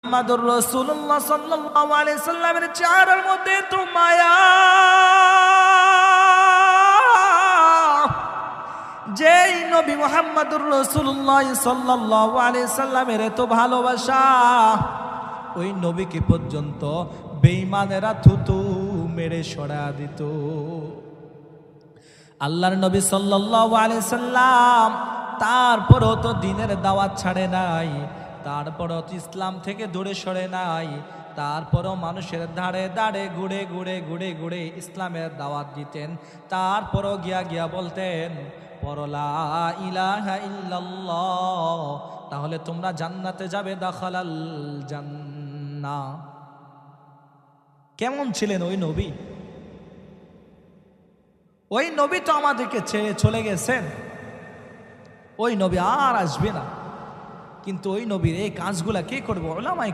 মুহাম্মাদুর রাসূলুল্লাহ সাল্লাল্লাহু আলাইহি সাল্লামের চেহারার মধ্যে তো মায়া, যেই নবী মুহাম্মাদুর রাসূলুল্লাহ সাল্লাল্লাহু আলাইহি সাল্লামের এত ভালোবাসা, ওই নবীকে পর্যন্ত বেঈমানেরা থুতু মেরে সরা দিত। আল্লাহর নবী সাল্লাল্লাহু আলাইহি সাল্লাম তারপরও তো দ্বীনের দাওয়াত ছাড়ে নাই, তারপরও তো ইসলাম থেকে দূরে সরে নাই, তারপরও মানুষের ধারে ধারে ঘুরে ঘুরে ঘুরে ঘুরে ইসলামের দাওয়াত দিতেন। তারপরও গিয়া গিয়া বলতেন পড়ো লা ইলাহা ইল্লাল্লাহ, তাহলে তোমরা জান্নাতে যাবে, দাখালাল জান্নাহ। কেমন ছিলেন ওই নবী? ওই নবী তো আমাদেরকে ছেড়ে চলে গেছেন, ওই নবী আর আসবে না। কিন্তু ওই নবীর এই কাজগুলা কে করবে? উলামায়ে